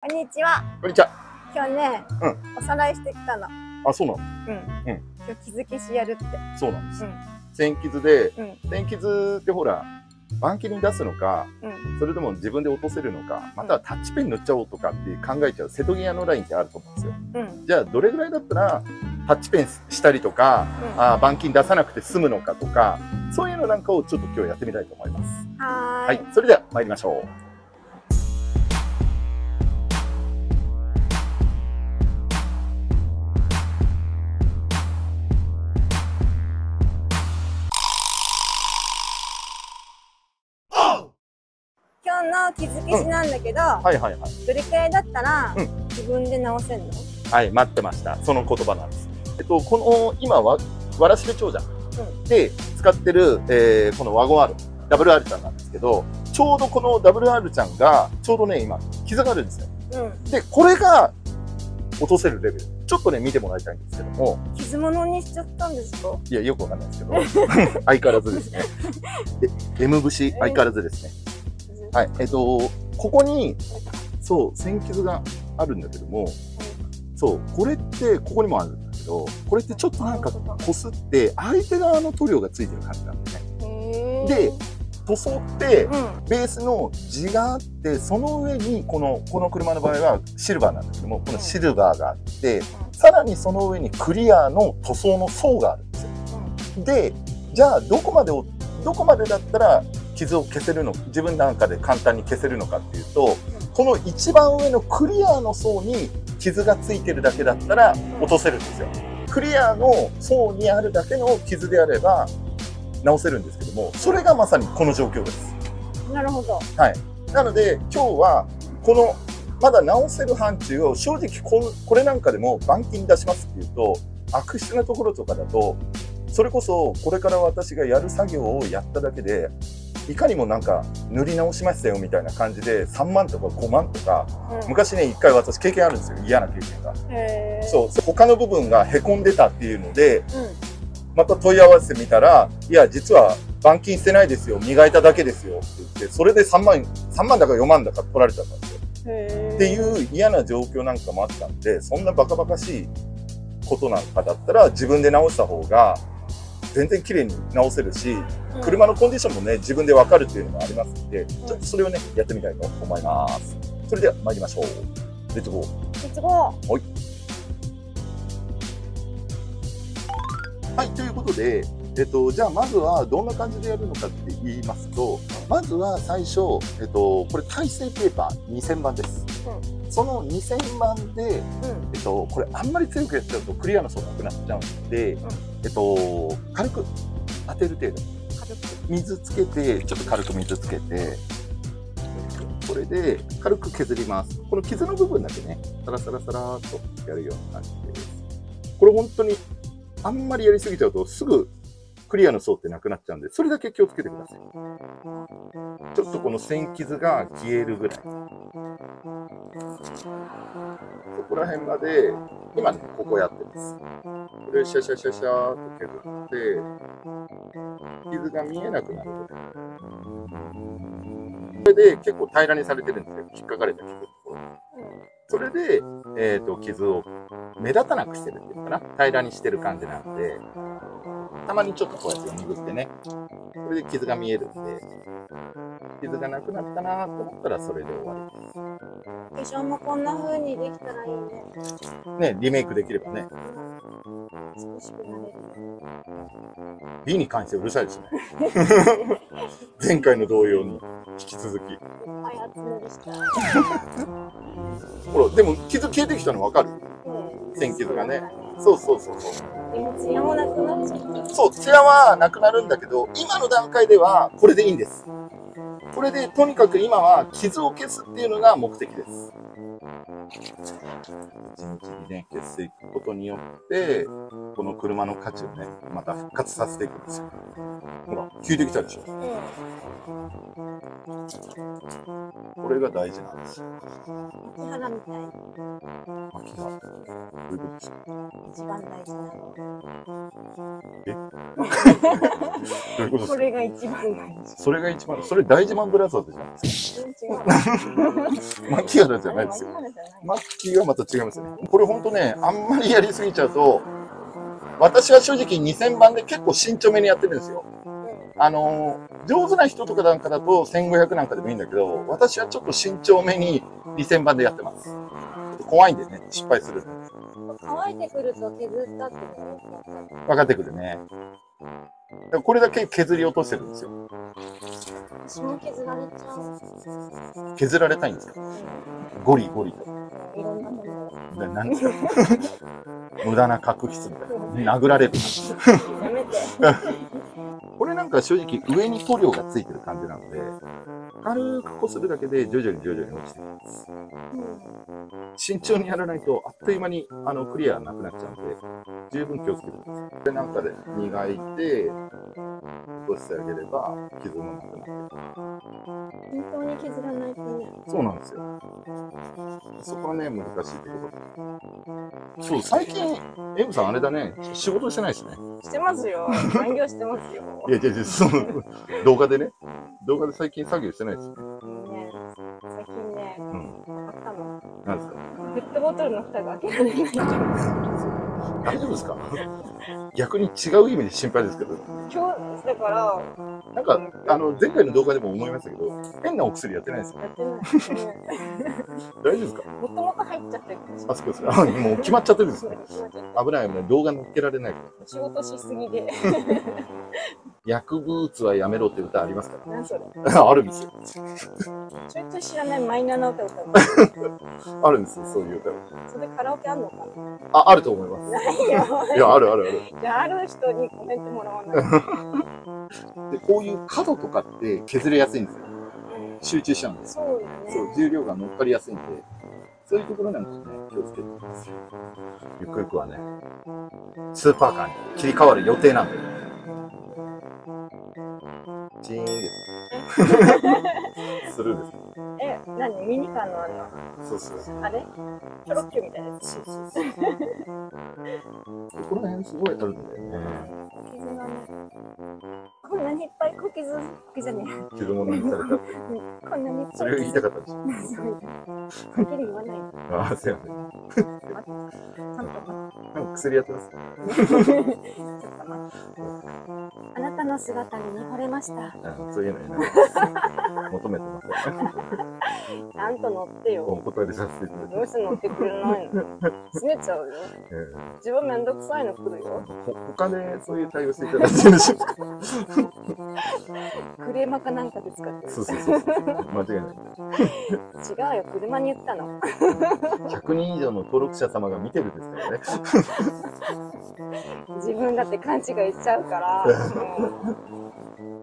こんにちは。こんにちは。今日ね、おさらいしてきたの。あ、そうなの。今日傷消しやるって。そうなんです。線傷で、線傷ってほら、板金に出すのか、それとも自分で落とせるのか、またはタッチペン塗っちゃおうとかって考えちゃう瀬戸際のラインってあると思うんですよ。じゃあ、どれぐらいだったら、タッチペンしたりとか、板金出さなくて済むのかとか、そういうのなんかをちょっと今日やってみたいと思います。はい。それでは参りましょう。今日の傷消しなんだけど、どれくらいだったら自分で直せるの？はい、待ってました。その言葉なんです。この今はわらしべ長者で使ってる、このワゴン R、WR ちゃんなんですけど、ちょうどこの WR ちゃんがちょうどね今傷があるんですよ。でこれが落とせるレベル。ちょっとね見てもらいたいんですけども。傷物にしちゃったんですか？いやよくわかんないですけど、相変わらずですね。M 節相変わらずですね。はい、ここに、そう、線傷があるんだけども、そう、これって、ここにもあるんだけど、これってちょっとなんかこすって、相手側の塗料がついてる感じなんですね。で、塗装って、ベースの地があって、その上に、この車の場合はシルバーなんだけども、このシルバーがあって、さらにその上にクリアの塗装の層があるんですよ。で、じゃあ、どこまでだったら、傷を消せるの、自分なんかで簡単に消せるのかっていうと、この一番上のクリアの層に傷がついてるだけだったら落とせるんですよ。クリアの層にあるだけの傷であれば直せるんですけども、それがまさにこの状況です。なるほど。はい。なので今日はこのまだ直せる範疇を正直これなんかでも板金出しますっていうと悪質なところとかだと、それこそこれから私がやる作業をやっただけでいかにもなんか塗り直しましたよみたいな感じで3万とか5万とか、昔ね1回私経験あるんですよ。嫌な経験が。そう他の部分がへこんでたっていうので、また問い合わせてみたら、いや実は板金してないですよ、磨いただけですよって言って、それで3万だか4万だか取られちゃったんですよ。っていう嫌な状況なんかもあったんで、そんなバカバカしいことなんかだったら自分で直した方が全然綺麗に直せるし、車のコンディションもね自分で分かるっていうのもありますので、ちょっとそれをねやってみたいと思います。それでは参りましょう。レッツゴー。レッツゴー。はい、ということで、じゃあまずはどんな感じでやるのかって言いますと、まずは最初、これ耐性ペーパー2000番です。その2000番で、これあんまり強くやっちゃうとクリアの層なくなっちゃうんで、軽く当てる程度。水つけて、ちょっと軽く水つけて、これで軽く削ります。この傷の部分だけね、サラサラサラーっとやるような感じです。これ本当にあんまりやりすぎちゃうとすぐクリアの層ってなくなっちゃうんで、それだけ気をつけてください。ちょっとこの線傷が消えるぐらい。そこら辺まで、今ね、ここやってます。これシャシャシャシャーっと削って、傷が見えなくなるぐらい。これで結構平らにされてるんですよ。引っかかれた傷のところ。それで、傷を目立たなくしてるっていうのかな。平らにしてる感じなんで、たまにちょっとこうやって拭ってね。これで傷が見えるんで、傷がなくなったなと思ったらそれで終わりです。化粧もこんな風にできたらいいね。ね、リメイクできればね。美しくなれる。美に関してうるさいですね。前回の同様に引き続き。ほら、でも傷消えてきたの分かる？線傷がね。そう。でもツヤもなくなっちゃった。そう、ツヤはなくなるんだけど、今の段階ではこれでいいんです。これでとにかく今は傷を消すっていうのが目的です。一日にね、消していくことによって、この車の価値をね、また復活させていくんですよ。ほら、効いてきたでしょ。これが大事なんですよ。木原みたい。秋葉。どういうことですか？一番大事なの。どういうことですか？これが一番大事。それが一番、それ大事マンブラザーズじゃないですか。違う。牧原じゃない。ないですよ。マッキーはまた違いますね。これ本当ね、あんまりやりすぎちゃうと、私は正直2000番で結構慎重めにやってるんですよ。上手な人とかなんかだと1500なんかでもいいんだけど、私はちょっと慎重めに2000番でやってます。怖いんでね、失敗する。乾いてくると削ったって分かってくるね。これだけ削り落としてるんですよ。私も削られちゃう。削られたいんですよ。ゴリゴリと。いろんなものを。なんですか無駄な角質みたいな。殴られる。やめて。これなんか正直上に塗料がついてる感じなので、軽くこするだけで徐々に落ちてきます。慎重にやらないとあっという間にクリアなくなっちゃうので、十分気をつけてください。で、なんかで磨いて、落としてあげれば傷もなくなって。本当に削らないとね。そうなんですよ。そこはね、難しいところ。そう、最近、エムさんあれだね、仕事してないですね。してますよ。残業してますよ。いや、その動画でね、動画で最近作業してないですね。最近ね、買ったの。なんですか？ペットボトルの蓋が開けられない。大丈夫ですか？逆に違う意味で心配ですけど。今日だから、なんか前回の動画でも思いましたけど、変なお薬やってないですよ。やってない。大丈夫ですか？もともと入っちゃってる。あそこですか？もう決まっちゃってるんですね。危ない動画載っけられないから。仕事しすぎで。薬物はやめろって歌ありますか何それ？あるんですよ。ちょいちょい知らないマイナーな歌歌う。あるんですよ、そういう歌。それカラオケあんのかな？あると思います。ないよ。いや、ある。じゃあ、ある人にコメントもらわない。で、こういう角とかって削れやすいんですよ。集中しちゃうんです。そうだね。そう、重量が乗っかりやすいんで、そういうところなんかね、気をつけてください。ゆくゆくはね、スーパーカーに切り替わる予定なんで。チーンです。スルーです。何ミニカーのそう。あれチョロッキュみたいなやつ。そう。この辺すごいあるんだよね。傷がね。こんなにいっぱい小傷じゃねえ。傷物にされたって。こんなにいっぱい。それを言いたかったんですよ。はっきり言わない。ああ、そうやね。ちゃんと待って。なんか薬やってます。ちょっと待って。あなたの姿に見惚れました。そういうのに求めてます。ちゃんと乗ってよ。お答えさせていただきます。どうして乗ってくれないの？拗ねちゃうよ。自分めんどくさいの来るよ。他でそういう対応していただいてよろしいですか？クレーマかなんかで使ってる。そう。間違いない。違うよ、車に言ったの。100人以上の登録者様が見てるんですからね。自分だって勘違いしちゃうから。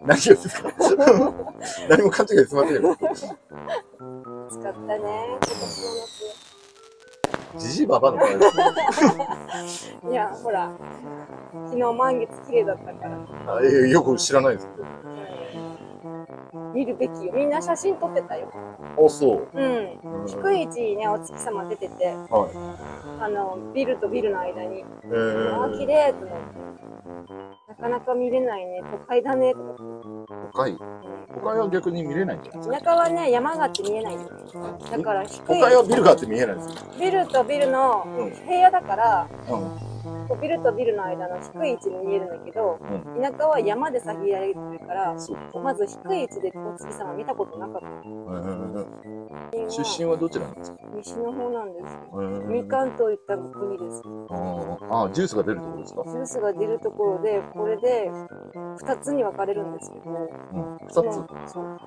何をですか？何も勘違いしませんよ。使ったね、今年の夏。じじばばの声ですね。いや、ほら、昨日満月綺麗だったから。よく知らないですけど。見るべきよ。みんな写真撮ってたよ。あ、そう。低い位置にね、お月様出てて、ビルとビルの間に。綺麗と思って。なかなか見れないね。都会だねとか。都会は逆に見れないんじゃないですか？田舎はね、山があって見えないよ。だから低い。都会はビルがあって見えないですよ。ビルとビルの平野だから、ビルとビルの間の低い位置に見えるんだけど、田舎は山で遮られてるから、まず低い位置でお月様見たことなかった。出身はどちらなんですか？西の方なんですよ。みかんといった国です。ジュースが出るところですか？ジュースが出るところで、これで2つに分かれるんですけど、2つ？そう。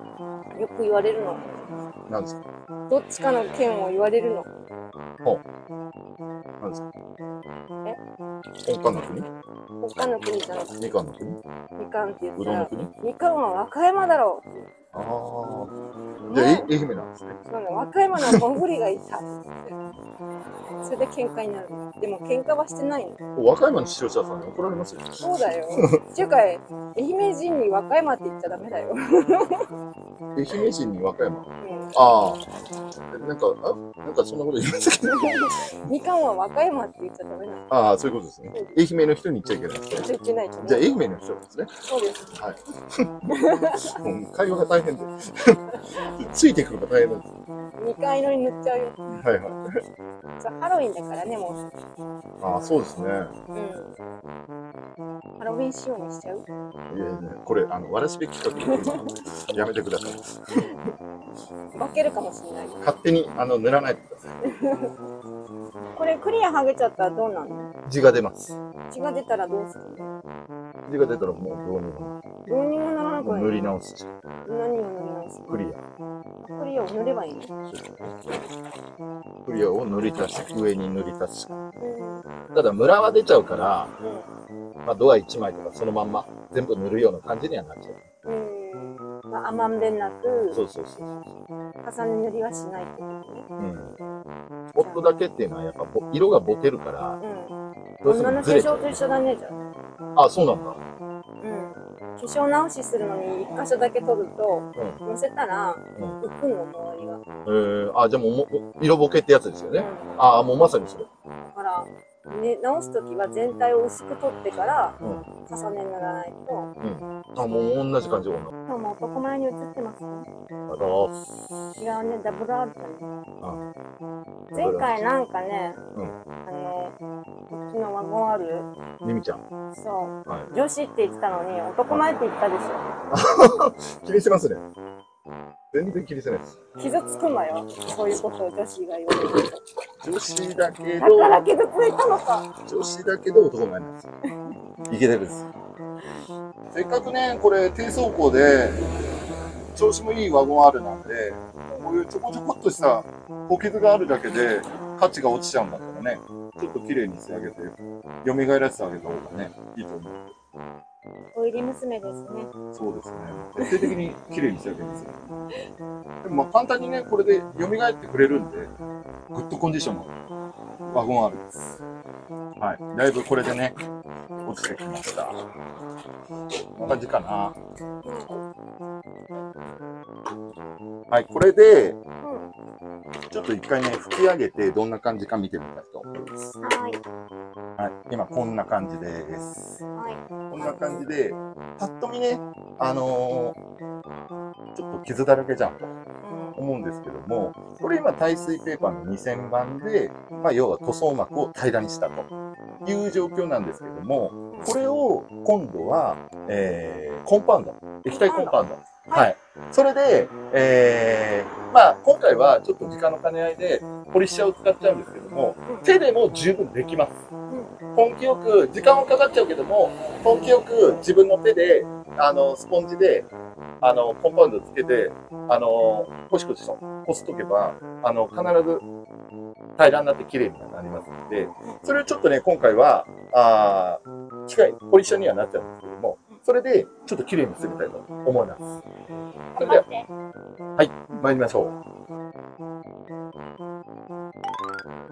よく言われるの。何ですか？どっちかの県を言われるの。何ですか？他の国？他の国じゃなくて。みかんの国？みかんって言ったら、うどんの国？みかんは和歌山だろう。じゃあ愛媛なんですね。そうね、和歌山のモグリがいたって言って。それで喧嘩になる。でも喧嘩はしてないの。和歌山の視聴者さんに怒られますよ。そうだよ。っていうか、愛媛人に和歌山って言っちゃダメだよ。愛媛人に和歌山。なんかそんなこと言いましたけど。みかんは和歌山って言っちゃダメなの。そういうことですね。愛媛の人に言っちゃいけないですね。言っちゃいけないと。じゃあ愛媛の人ですね。そうです。はい。会話が大大変で。ついていくのが大変なんです。2回乗り塗っちゃうよ。はいはい。ハロウィンだからね、もう。ああ、そうですね。ハロウィン仕様にしちゃう。いやいや、これ、わらしべ企画、やめてください。化けるかもしれない。勝手に、塗らないでください。これ、クリア剥げちゃったらどうなの？血が出ます。血が出たらどうするの？血が出たらもうどうにもならない。どうにもならなくない？塗り直すし。何を塗り直すの？クリア。クリアを塗ればいいの？クリアを塗り足し、上に塗り足し。ただ、ムラは出ちゃうから、まあ、ドア1枚とかそのまんま全部塗るような感じにはなっちゃう。まあ、まんべんなく、そうそうそう。重ね塗りはしないってことね。スポットだけっていうのはやっぱ色がボケるから、どうしてもずれちゃう。女の化粧と一緒だね、じゃあ。あ、そうなんだ。化粧直しするのに1箇所だけ取ると、乗せたら浮くの、周りが。あ、じゃあもう色ボケってやつですよね。ああ、もうまさにそれ。だから、ね、直すときは全体を薄く取ってから、重ね塗らないと。あ、もう同じ感じ。今日も男前に映ってますね。違うね、ダブル R だね。前回なんかね、こっちのワゴンあるミミちゃん。そう、女子って言ってたのに男前って言ったでしょ。気にしてますね。全然気にしてないです。傷つくんだよ、そういうことを女子が言われると。女子だけど、だから傷ついたのか。女子だけど男前なんですよ。いけてるんです。せっかくね、これ低走行で調子もいいワゴン R なんで、こういうちょこちょこっとした小傷があるだけで価値が落ちちゃうんだったらね、ちょっと綺麗にしてあげて、蘇らせてあげた方がね、いいと思う。お入り娘ですね。そうですね。徹底的に綺麗にしてあげますよ。でもまあ簡単にね、これで蘇ってくれるんで、グッドコンディションのワゴン R です。はい。だいぶこれでね、落ちてきました。こんな感じかな。はい、これで、ちょっと一回ね、吹き上げてどんな感じか見てみたいと思います。はい。はい、今こんな感じです。はい。こんな感じで、ぱっと見ね、ちょっと傷だらけじゃんと思うんですけども、これ今耐水ペーパーの2000番で、まあ要は塗装膜を平らにしたという状況なんですけども、これを今度は、コンパウンド、液体コンパウンド。はい。それで、まあ今回はちょっと時間の兼ね合いでポリッシャーを使っちゃうんですけども、手でも十分できます。根気よく、時間はかかっちゃうけども、根気よく自分の手で、スポンジで、コンパウンドつけて、コシコシとこすっとけば、必ず平らになって綺麗になりますので、それをちょっとね、今回は、ポリッシャーにはなっちゃうんですけども、それでちょっと綺麗にしてみたいと思います。それでは、はい、参りましょう。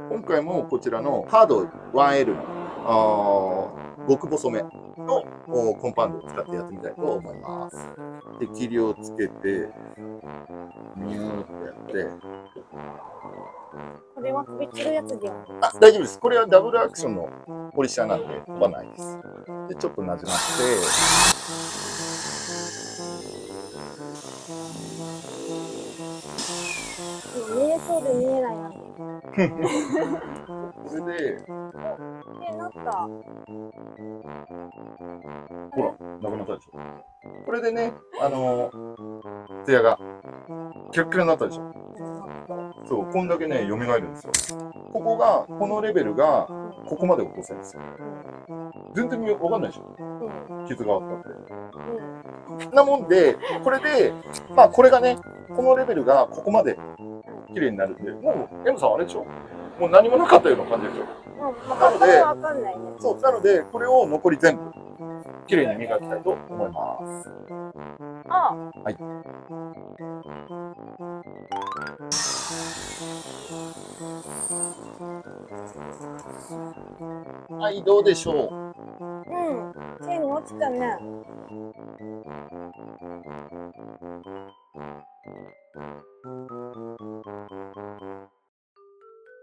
今回もこちらのハード 1L の極細めのコンパウンドを使ってやってみたいと思います。で、霧をつけて、ミューってやって、これは飛び散るやつではあ、大丈夫です。これはダブルアクションのポリッシャーなんで飛ばないです。で、ちょっとなじませて、見えそうで見えないな。これで、なった。ほら、なくなったでしょ。これでね、ツヤがキラッキラになったでしょ。そう、こんだけね、蘇るんですよ。このレベルが、ここまで落とせるんですよ。全然わかんないでしょ。傷があったって。なもんで、これで、まあこれがね、このレベルがここまで綺麗になるんで、もう、M さんあれでしょ、もう何もなかったような感じでしょ。なので、そう、なので、これを残り全部、綺麗に磨きたいと思います。はい。はい、どうでしょう。手に落ちたね。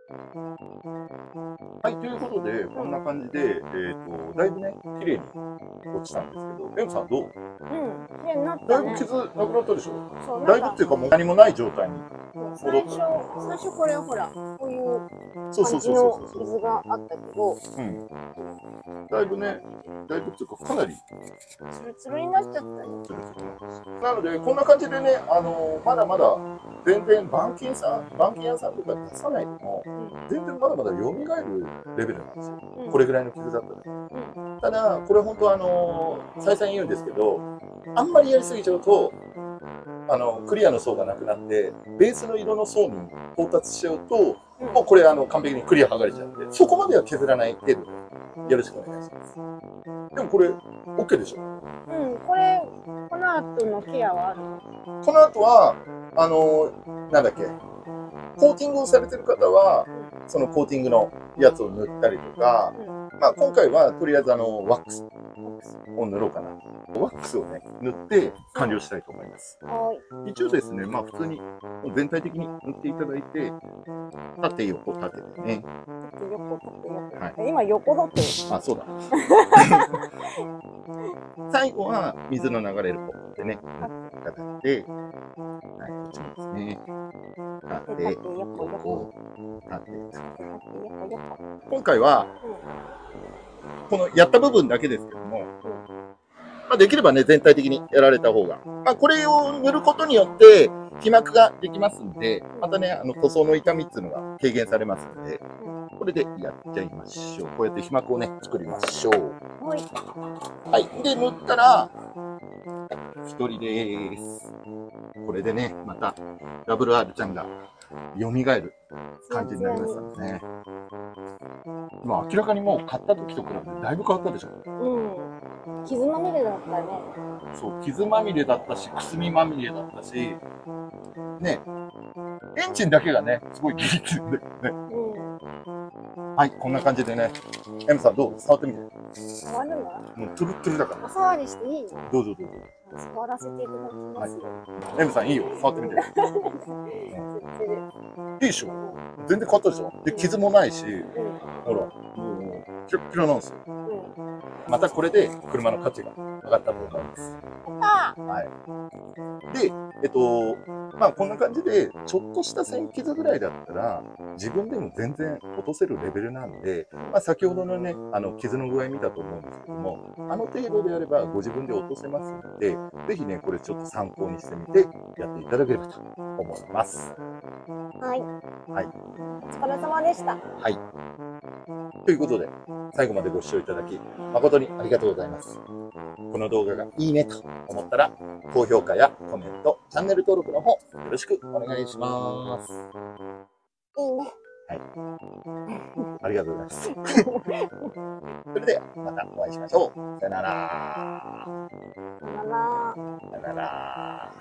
はい、ということで、こんな感じで、だいぶね、綺麗に落ちたんですけど、エムさんどう？うん、綺麗になったね。だいぶ傷なくなったでしょ？そう、だいぶっていうかもう何もない状態に最初これはほら、こういう感じの傷があったけど、だいぶね、だいぶっていうかかなりツルツルになっちゃったね。なので、こんな感じでね、まだまだ全然板金屋さんとか出さないでも、全然まだまだ蘇るレベルなんですよ。これぐらいの傷だったら。ただ、これ本当再三言うんですけど、あんまりやりすぎちゃうと、クリアの層がなくなって、ベースの色の層に到達しちゃうと、もうこれ完璧にクリア剥がれちゃうんで、そこまでは削らない程度でよろしくお願いします。でもこれ、OK でしょ？うん、この後のケアはあるの？この後は、なんだっけ、コーティングをされてる方は、そのコーティングのやつを塗ったりとか、まあ今回はとりあえずワックスを塗ろうかな。ワックスをね、塗って完了したいと思います。一応ですね、まあ普通に全体的に塗っていただいて、縦横縦でね。はい、今横だって。あ、そうだ。最後は水の流れる方でね、いただいて、はい、こっちもですね。縦、横、縦。今回は、このやった部分だけですけども、まあ、できればね、全体的にやられた方が。まあ、これを塗ることによって、皮膜ができますんで、またね、塗装の痛みっていうのが軽減されますので、これでやっちゃいましょう。こうやって皮膜をね、作りましょう。はい。はい。で、塗ったら、一人です。これでね、また、WR ちゃんが蘇る感じになりましたのでね。まあ、明らかにもう買った時と比べてだいぶ変わったでしょ。うん。傷まみれだったね。そう、傷まみれだったし、くすみまみれだったし、ね、エンジンだけがね、すごいギリギリでね。はい、こんな感じでね。M さんどう？触ってみて。触るの？もうトゥルットゥルだから。お触りしていいの？どうぞどうぞ。触らせていただきますよ。M さんいいよ、触ってみて。いいでしょ？全然変わったでしょ？で、傷もないし、ほら、もう、キラッキラなんですよ。またこれで車の価値が上がったと思います。はい。で、まあこんな感じで、ちょっとした線傷ぐらいだったら、自分でも全然落とせるレベルなんで、まあ先ほどのね、傷の具合見たと思うんですけども、程度であればご自分で落とせますので、ぜひね、これちょっと参考にしてみてやっていただければと思います。はい。はい。お疲れ様でした。はい。ということで、最後までご視聴いただき、誠にありがとうございます。この動画がいいねと思ったら、高評価やコメント、チャンネル登録の方、よろしくお願いします。いいね。はい。ありがとうございます。それでは、またお会いしましょう。さよなら。さよなら。さよなら。